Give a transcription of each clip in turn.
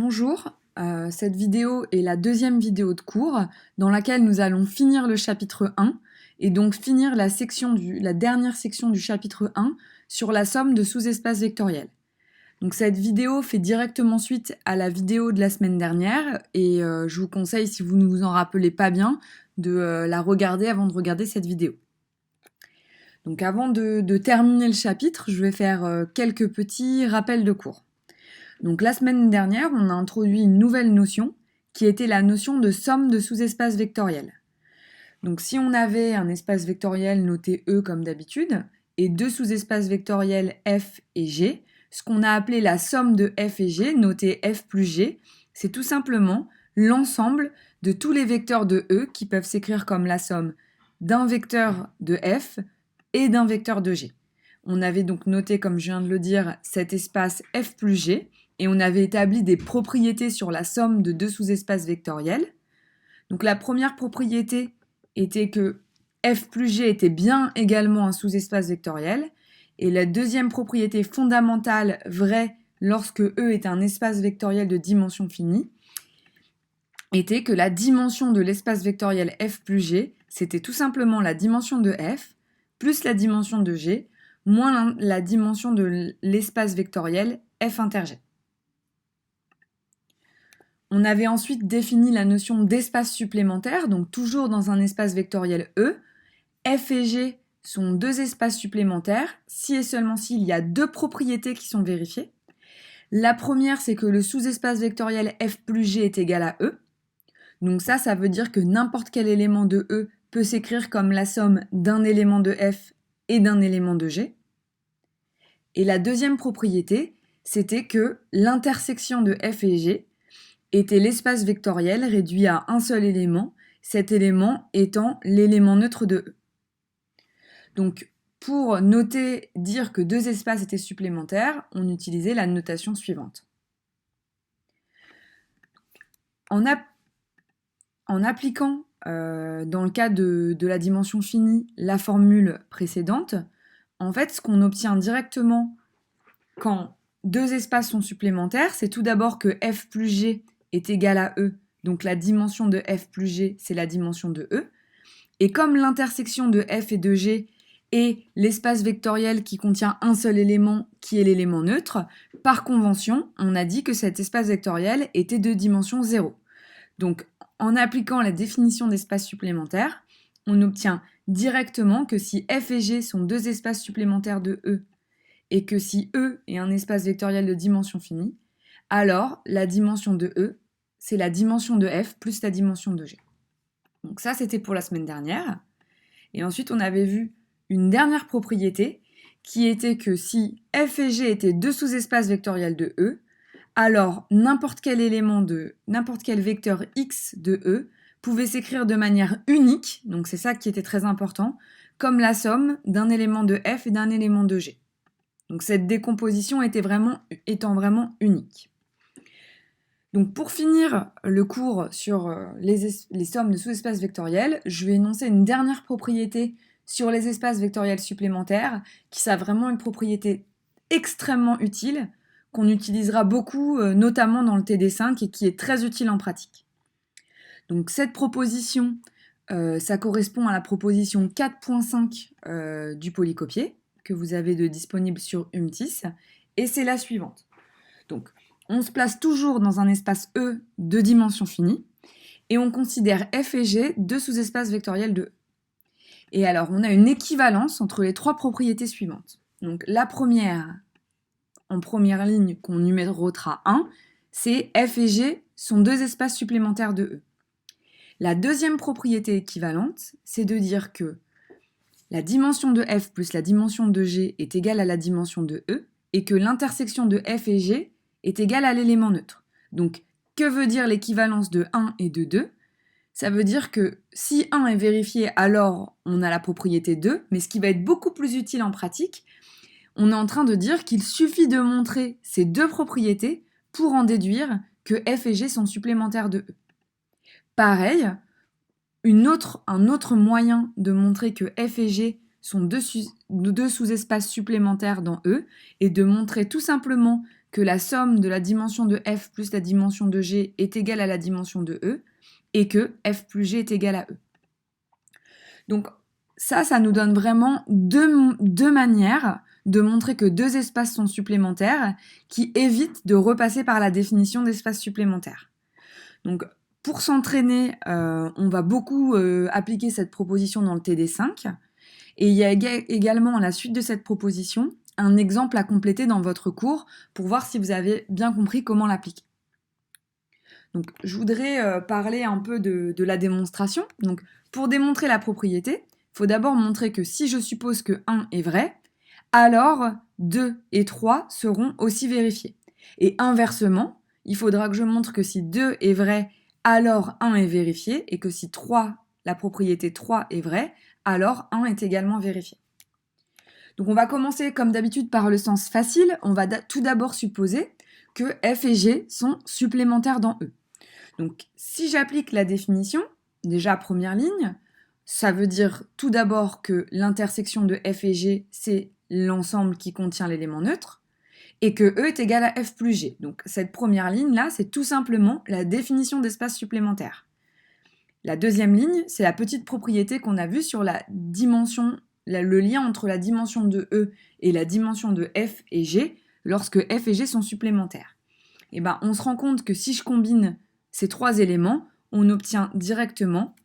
Bonjour, cette vidéo est la deuxième vidéo de cours dans laquelle nous allons finir le chapitre 1 et donc finir la dernière section du chapitre 1 sur la somme de sous-espaces vectoriels. Donc cette vidéo fait directement suite à la vidéo de la semaine dernière et je vous conseille, si vous ne vous en rappelez pas bien, de la regarder avant de regarder cette vidéo. Donc avant de terminer le chapitre, je vais faire quelques petits rappels de cours. Donc la semaine dernière, on a introduit une nouvelle notion qui était la notion de somme de sous-espaces vectoriels. Donc si on avait un espace vectoriel noté E comme d'habitude et deux sous-espaces vectoriels F et G, ce qu'on a appelé la somme de F et G, noté F plus G, c'est tout simplement l'ensemble de tous les vecteurs de E qui peuvent s'écrire comme la somme d'un vecteur de F et d'un vecteur de G. On avait donc noté, comme je viens de le dire, cet espace F plus G, et on avait établi des propriétés sur la somme de deux sous-espaces vectoriels. Donc la première propriété était que F plus G était bien également un sous-espace vectoriel, et la deuxième propriété fondamentale vraie lorsque E est un espace vectoriel de dimension finie était que la dimension de l'espace vectoriel F plus G, c'était tout simplement la dimension de F plus la dimension de G moins la dimension de l'espace vectoriel F inter G. On avait ensuite défini la notion d'espace supplémentaire, donc toujours dans un espace vectoriel E. F et G sont deux espaces supplémentaires, si et seulement s'il y a deux propriétés qui sont vérifiées. La première, c'est que le sous-espace vectoriel F plus G est égal à E. Donc ça veut dire que n'importe quel élément de E peut s'écrire comme la somme d'un élément de F et d'un élément de G. Et la deuxième propriété, c'était que l'intersection de F et G était l'espace vectoriel réduit à un seul élément, cet élément étant l'élément neutre de E. Donc, pour dire que deux espaces étaient supplémentaires, on utilisait la notation suivante. En appliquant, dans le cas de la dimension finie, la formule précédente, en fait, ce qu'on obtient directement quand deux espaces sont supplémentaires, c'est tout d'abord que F plus G est égal à E, donc la dimension de F plus G, c'est la dimension de E. Et comme l'intersection de F et de G est l'espace vectoriel qui contient un seul élément, qui est l'élément neutre, par convention, on a dit que cet espace vectoriel était de dimension 0. Donc, en appliquant la définition d'espace supplémentaire, on obtient directement que si F et G sont deux espaces supplémentaires de E, et que si E est un espace vectoriel de dimension finie, alors la dimension de E, c'est la dimension de F plus la dimension de G. Donc ça, c'était pour la semaine dernière. Et ensuite, on avait vu une dernière propriété qui était que si F et G étaient deux sous-espaces vectoriels de E, alors n'importe quel vecteur X de E pouvait s'écrire de manière unique, donc c'est ça qui était très important, comme la somme d'un élément de F et d'un élément de G. Donc cette décomposition étant vraiment unique. Donc pour finir le cours sur les sommes de sous-espaces vectoriels, je vais énoncer une dernière propriété sur les espaces vectoriels supplémentaires, qui sera vraiment une propriété extrêmement utile, qu'on utilisera beaucoup, notamment dans le TD5, et qui est très utile en pratique. Donc cette proposition, ça correspond à la proposition 4.5 du polycopier, que vous avez disponible sur UMTIS, et c'est la suivante. Donc, on se place toujours dans un espace E de dimension finie, et on considère F et G deux sous-espaces vectoriels de E. Et alors, on a une équivalence entre les trois propriétés suivantes. Donc, la première, en première ligne, qu'on numérotera 1, c'est F et G sont deux espaces supplémentaires de E. La deuxième propriété équivalente, c'est de dire que la dimension de F plus la dimension de G est égale à la dimension de E, et que l'intersection de F et G est égale à l'élément neutre. Donc, que veut dire l'équivalence de 1 et de 2 ? Ça veut dire que si 1 est vérifié, alors on a la propriété 2, mais ce qui va être beaucoup plus utile en pratique, on est en train de dire qu'il suffit de montrer ces deux propriétés pour en déduire que F et G sont supplémentaires de E. Pareil, un autre moyen de montrer que F et G sont deux sous-espaces supplémentaires dans E est de montrer tout simplement que la somme de la dimension de f plus la dimension de g est égale à la dimension de e, et que f plus g est égal à e. Donc ça nous donne vraiment deux manières de montrer que deux espaces sont supplémentaires qui évitent de repasser par la définition d'espace supplémentaire. Donc pour s'entraîner, on va beaucoup appliquer cette proposition dans le TD5. Et il y a également, à la suite de cette proposition, un exemple à compléter dans votre cours pour voir si vous avez bien compris comment l'appliquer. Donc, je voudrais parler un peu de la démonstration. Donc, pour démontrer la propriété, il faut d'abord montrer que si je suppose que 1 est vrai, alors 2 et 3 seront aussi vérifiés. Et inversement, il faudra que je montre que si 2 est vrai, alors 1 est vérifié, et que si 3, la propriété 3 est vraie, alors 1 est également vérifié. Donc on va commencer comme d'habitude par le sens facile. On va tout d'abord supposer que f et g sont supplémentaires dans E. Donc si j'applique la définition, déjà première ligne, ça veut dire tout d'abord que l'intersection de f et g, c'est l'ensemble qui contient l'élément neutre, et que E est égal à f plus g. Donc cette première ligne-là, c'est tout simplement la définition d'espace supplémentaire. La deuxième ligne, c'est la petite propriété qu'on a vue sur la dimension, le lien entre la dimension de E et la dimension de f et g lorsque f et g sont supplémentaires. Et ben, on se rend compte que si je combine ces trois éléments, on obtient directement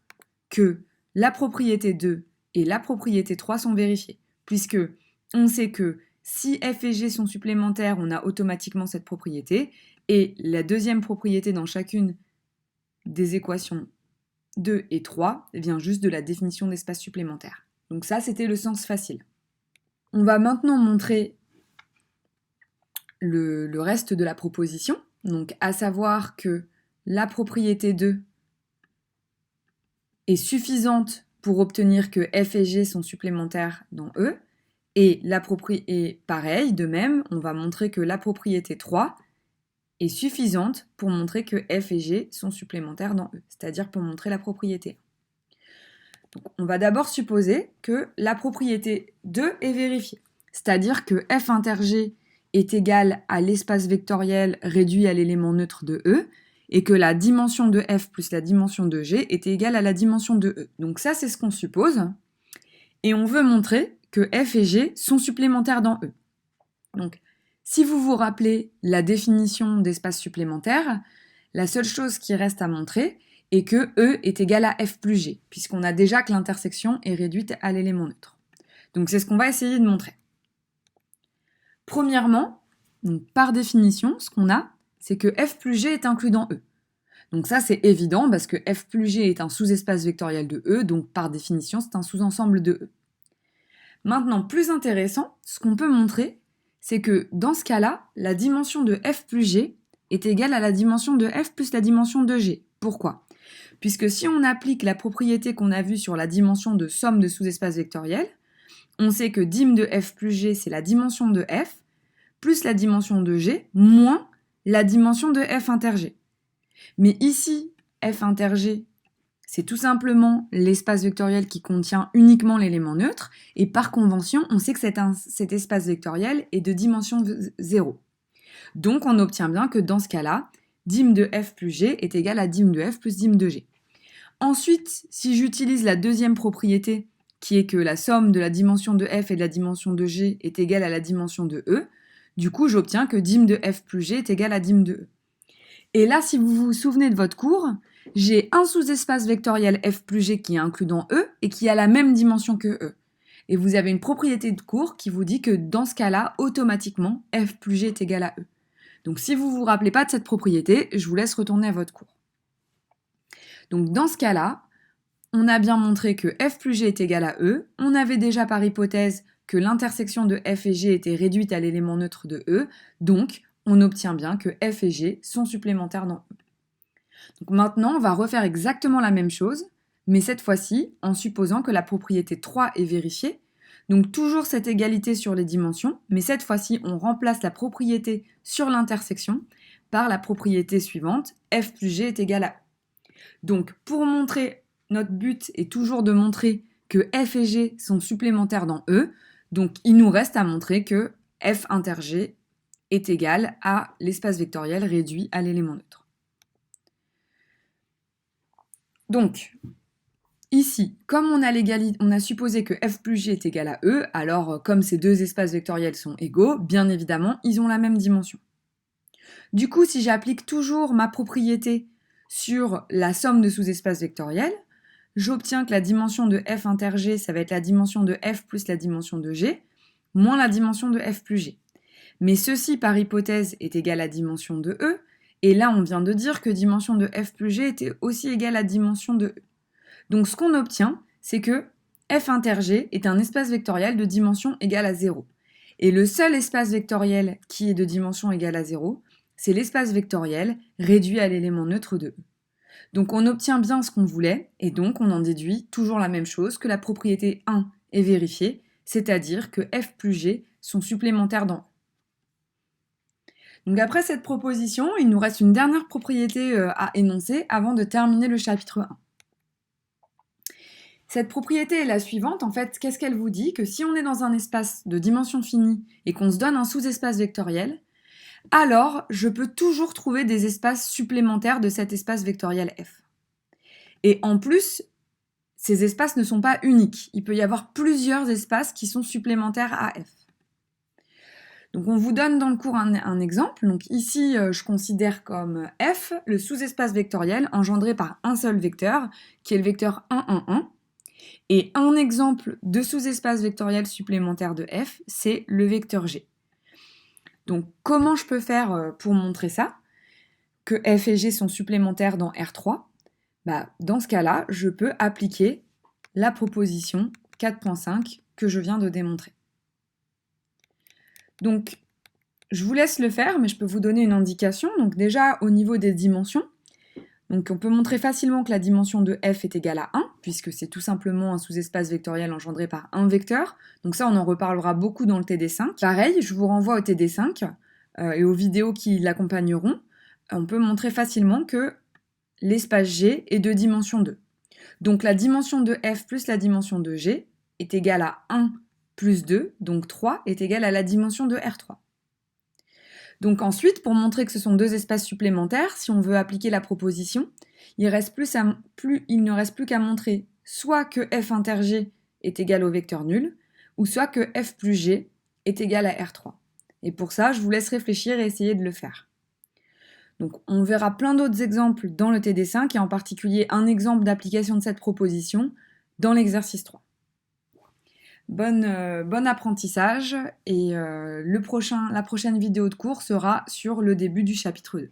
que la propriété 2 et la propriété 3 sont vérifiées, puisque on sait que si f et g sont supplémentaires, on a automatiquement cette propriété, et la deuxième propriété dans chacune des équations 2 et 3 vient juste de la définition d'espace supplémentaire. Donc ça, c'était le sens facile. On va maintenant montrer le reste de la proposition, donc à savoir que la propriété 2 est suffisante pour obtenir que f et g sont supplémentaires dans E, et pareil, de même, on va montrer que la propriété 3 est suffisante pour montrer que f et g sont supplémentaires dans E, c'est-à-dire pour montrer la propriété. Donc, on va d'abord supposer que la propriété 2 est vérifiée, c'est-à-dire que f inter g est égal à l'espace vectoriel réduit à l'élément neutre de E, et que la dimension de f plus la dimension de g est égale à la dimension de E. Donc ça, c'est ce qu'on suppose, et on veut montrer que f et g sont supplémentaires dans E. Donc, si vous vous rappelez la définition d'espace supplémentaire, la seule chose qui reste à montrer est que E est égal à f plus g, puisqu'on a déjà que l'intersection est réduite à l'élément neutre. Donc c'est ce qu'on va essayer de montrer. Premièrement, donc par définition, ce qu'on a, c'est que f plus g est inclus dans E. Donc ça, c'est évident, parce que f plus g est un sous-espace vectoriel de E, donc par définition, c'est un sous-ensemble de E. Maintenant, plus intéressant, ce qu'on peut montrer, c'est que dans ce cas-là, la dimension de f plus g est égale à la dimension de f plus la dimension de g. Pourquoi ? Puisque si on applique la propriété qu'on a vue sur la dimension de somme de sous-espaces vectoriels, on sait que dim de f plus g, c'est la dimension de f, plus la dimension de g, moins la dimension de f inter g. Mais ici, f inter g, c'est tout simplement l'espace vectoriel qui contient uniquement l'élément neutre, et par convention, on sait que cet espace vectoriel est de dimension 0. Donc on obtient bien que dans ce cas-là, dim de f plus g est égal à dim de f plus dim de g. Ensuite, si j'utilise la deuxième propriété, qui est que la somme de la dimension de f et de la dimension de g est égale à la dimension de E, du coup j'obtiens que dim de f plus g est égal à dim de E. Et là, si vous vous souvenez de votre cours, j'ai un sous-espace vectoriel f plus g qui est inclus dans E et qui a la même dimension que E. Et vous avez une propriété de cours qui vous dit que dans ce cas-là, automatiquement, f plus g est égal à E. Donc si vous ne vous rappelez pas de cette propriété, je vous laisse retourner à votre cours. Donc dans ce cas-là, on a bien montré que f plus g est égal à E. On avait déjà par hypothèse que l'intersection de f et g était réduite à l'élément neutre de E. Donc on obtient bien que f et g sont supplémentaires dans E. Donc maintenant, on va refaire exactement la même chose, mais cette fois-ci en supposant que la propriété 3 est vérifiée. Donc toujours cette égalité sur les dimensions, mais cette fois-ci, on remplace la propriété sur l'intersection par la propriété suivante, f plus g est égal à E. Donc pour montrer, notre but est toujours de montrer que f et g sont supplémentaires dans E, donc il nous reste à montrer que f inter g est égal à l'espace vectoriel réduit à l'élément neutre. Donc, ici, comme on a supposé que f plus g est égal à E, alors comme ces deux espaces vectoriels sont égaux, bien évidemment, ils ont la même dimension. Du coup, si j'applique toujours ma propriété sur la somme de sous-espaces vectoriels, j'obtiens que la dimension de f inter g, ça va être la dimension de f plus la dimension de g, moins la dimension de f plus g. Mais ceci, par hypothèse, est égal à dimension de E, et là, on vient de dire que dimension de f plus g était aussi égale à dimension de E. Donc ce qu'on obtient, c'est que f inter g est un espace vectoriel de dimension égale à 0. Et le seul espace vectoriel qui est de dimension égale à 0, c'est l'espace vectoriel réduit à l'élément neutre de E. Donc on obtient bien ce qu'on voulait, et donc on en déduit toujours la même chose, que la propriété 1 est vérifiée, c'est-à-dire que f plus g sont supplémentaires dans E. Donc après cette proposition, il nous reste une dernière propriété à énoncer avant de terminer le chapitre 1. Cette propriété est la suivante, en fait, qu'est-ce qu'elle vous dit? Que si on est dans un espace de dimension finie et qu'on se donne un sous-espace vectoriel, alors je peux toujours trouver des espaces supplémentaires de cet espace vectoriel f. Et en plus, ces espaces ne sont pas uniques. Il peut y avoir plusieurs espaces qui sont supplémentaires à f. Donc on vous donne dans le cours un exemple. Donc ici, je considère comme f le sous-espace vectoriel engendré par un seul vecteur, qui est le vecteur 1, 1, 1. Et un exemple de sous-espace vectoriel supplémentaire de f, c'est le vecteur g. Donc comment je peux faire pour montrer ça? Que f et g sont supplémentaires dans R3? Dans ce cas-là, je peux appliquer la proposition 4.5 que je viens de démontrer. Donc, je vous laisse le faire, mais je peux vous donner une indication. Donc déjà, au niveau des dimensions, donc on peut montrer facilement que la dimension de f est égale à 1, puisque c'est tout simplement un sous-espace vectoriel engendré par un vecteur. Donc ça, on en reparlera beaucoup dans le TD5. Pareil, je vous renvoie au TD5 et aux vidéos qui l'accompagneront. On peut montrer facilement que l'espace G est de dimension 2. Donc la dimension de f plus la dimension de G est égale à 1 plus 2, donc 3 est égal à la dimension de R3. Donc ensuite, pour montrer que ce sont deux espaces supplémentaires, si on veut appliquer la proposition, il ne reste plus qu'à montrer soit que f inter g est égal au vecteur nul, ou soit que f plus g est égal à R3. Et pour ça, je vous laisse réfléchir et essayer de le faire. Donc on verra plein d'autres exemples dans le TD5, et en particulier un exemple d'application de cette proposition dans l'exercice 3. Bon apprentissage, et la prochaine vidéo de cours sera sur le début du chapitre 2.